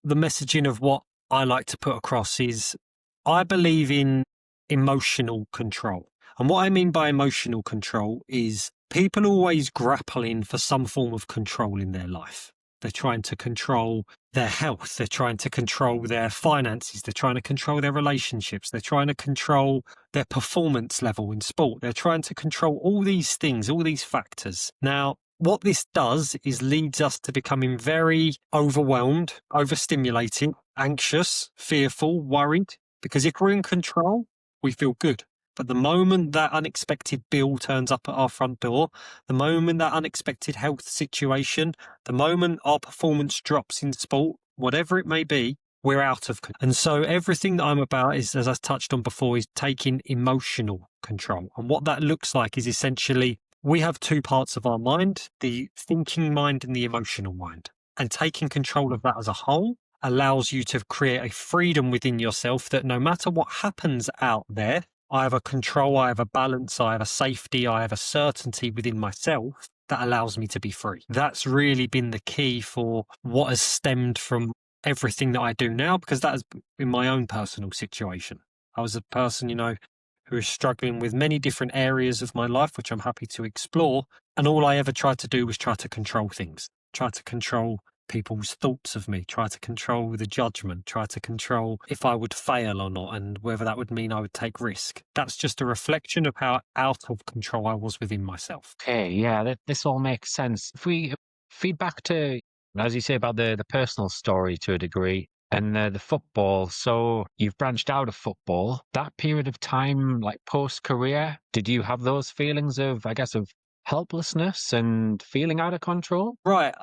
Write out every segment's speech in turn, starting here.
the messaging of what I like to put across is I believe in emotional control. And what I mean by emotional control is people always grappling for some form of control in their life. They're trying to control their health. They're trying to control their finances. They're trying to control their relationships. They're trying to control their performance level in sport. They're trying to control all these things, all these factors. Now, what this does is leads us to becoming very overwhelmed, overstimulated, anxious, fearful, worried, because if we're in control, we feel good. But the moment that unexpected bill turns up at our front door, the moment that unexpected health situation, the moment our performance drops in sport, whatever it may be, we're out of control. And so everything that I'm about is, as I touched on before, is taking emotional control. And what that looks like is essentially we have two parts of our mind, the thinking mind and the emotional mind. And taking control of that as a whole allows you to create a freedom within yourself that no matter what happens out there, I have a control, I have a balance, I have a safety, I have a certainty within myself that allows me to be free. That's really been the key for what has stemmed from everything that I do now, because that has been my own personal situation. I was a person, who was struggling with many different areas of my life, which I'm happy to explore. And all I ever tried to do was try to control things, try to control people's thoughts of me, try to control the judgment, try to control if I would fail or not, and whether that would mean I would take risk. That's just a reflection of how out of control I was within myself. Okay, yeah, this all makes sense. If we feed back to, as you say, about the personal story to a degree, and the football. So you've branched out of football. That period of time, like post-career, did you have those feelings of, I guess, of helplessness and feeling out of control? Right.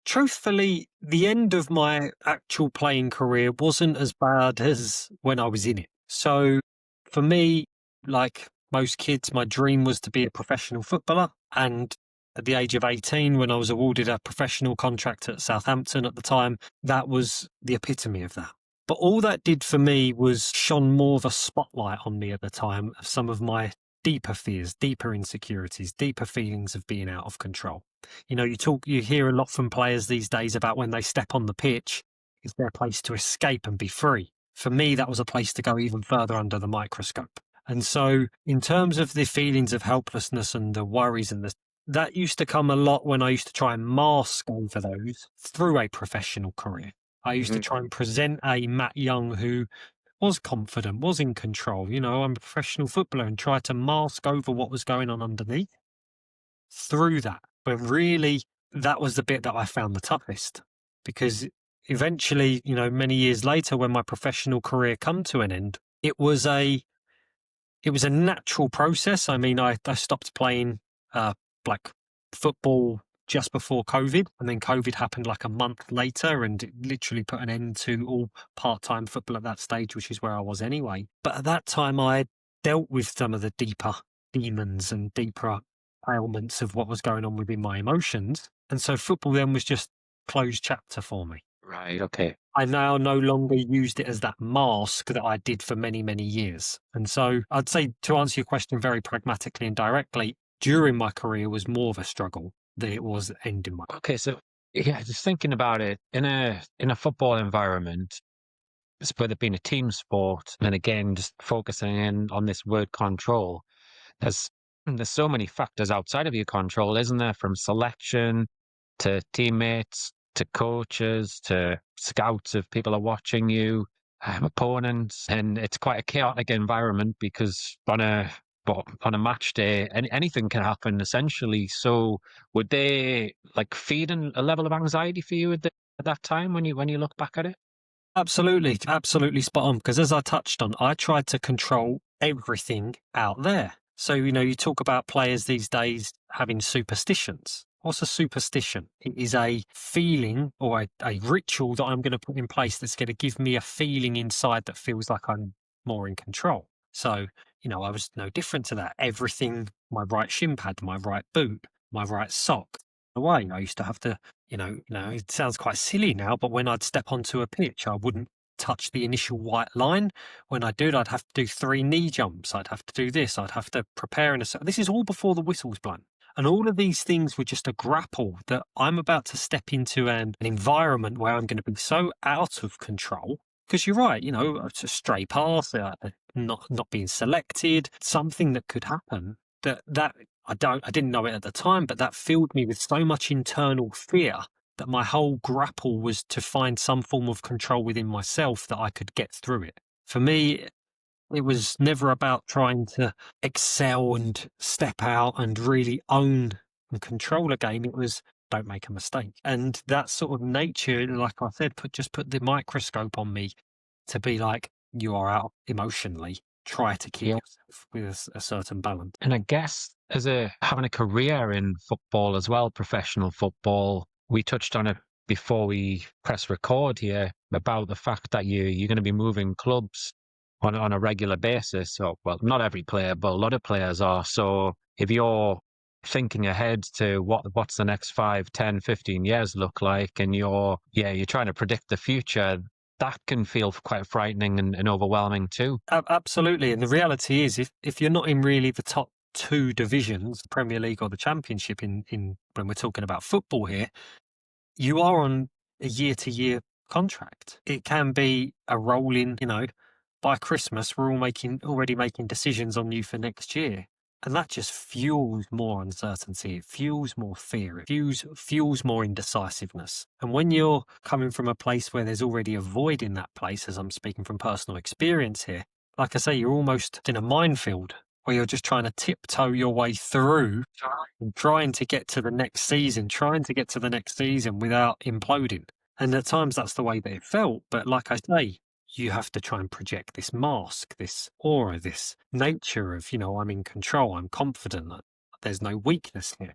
Truthfully, the end of my actual playing career wasn't as bad as when I was in it. So for me, like most kids, my dream was to be a professional footballer. And at the age of 18, when I was awarded a professional contract at Southampton at the time, that was the epitome of that. But all that did for me was shone more of a spotlight on me at the time of some of my deeper fears, deeper insecurities, deeper feelings of being out of control. You hear a lot from players these days about when they step on the pitch, it's their place to escape and be free. For me, that was a place to go even further under the microscope. And so in terms of the feelings of helplessness and the worries that used to come a lot when I used to try and mask over those through a professional career. I used to try and present a Matt Young who was confident, was in control. I'm a professional footballer, and try to mask over what was going on underneath through that. But really, that was the bit that I found the toughest, because eventually, many years later, when my professional career come to an end, it was a natural process. I mean, I stopped playing like football just before COVID, and then COVID happened like a month later, and it literally put an end to all part-time football at that stage, which is where I was anyway. But at that time, I dealt with some of the deeper demons and deeper ailments of what was going on within my emotions. And so football then was just closed chapter for me. Right, okay. I now no longer used it as that mask that I did for many, many years. And so I'd say, to answer your question very pragmatically and directly, during my career was more of a struggle than it was ending my. Okay, so yeah, just thinking about it in a football environment, whether it being a team sport, and again, just focusing in on this word control, there's there's so many factors outside of your control, isn't there? From selection to teammates to coaches to scouts if people are watching you, opponents, and it's quite a chaotic environment because on a match day, anything can happen essentially. So would they like feed a level of anxiety for you at that time when you look back at it? Absolutely, absolutely spot on. Because as I touched on, I tried to control everything out there. So, you talk about players these days having superstitions. What's a superstition? It is a feeling or a ritual that I'm going to put in place that's going to give me a feeling inside that feels like I'm more in control. So, I was no different to that. Everything, my right shin pad, my right boot, my right sock. Away, I used to have to, it sounds quite silly now, but when I'd step onto a pitch, I wouldn't touch the initial white line. When I did, I'd have to do 3 knee jumps. I'd have to do this. I'd have to prepare this is all before the whistle's blown. And all of these things were just a grapple that I'm about to step into an environment where I'm going to be so out of control. Because you're right, it's a stray pass, not being selected, something that could happen. That I didn't know it at the time, but that filled me with so much internal fear that my whole grapple was to find some form of control within myself that I could get through it. For me, it was never about trying to excel and step out and really own and control a game. It was don't make a mistake. And that sort of nature, like I said, put the microscope on me to be like, you are out emotionally. Try to keep Yeah. yourself with a certain balance. And I guess as having a career in football as well, professional football, we touched on it before we press record here about the fact that you're going to be moving clubs on a regular basis. So, well, not every player, but a lot of players are. So if you're thinking ahead to what's the next 5, 10, 15 years look like, and you're trying to predict the future, that can feel quite frightening and overwhelming too. Absolutely. And the reality is, if you're not in really the top two divisions, the Premier League or the Championship, in when we're talking about football here, you are on a year-to-year contract. It can be a rolling, by Christmas, we're already making decisions on you for next year. And that just fuels more uncertainty. It fuels more fear. It fuels more indecisiveness. And when you're coming from a place where there's already a void in that place, as I'm speaking from personal experience here, like I say, you're almost in a minefield where you're just trying to tiptoe your way through and trying to get to the next season, without imploding. And at times that's the way that it felt. But like I say, you have to try and project this mask, this aura, this nature of, I'm in control, I'm confident, that there's no weakness here.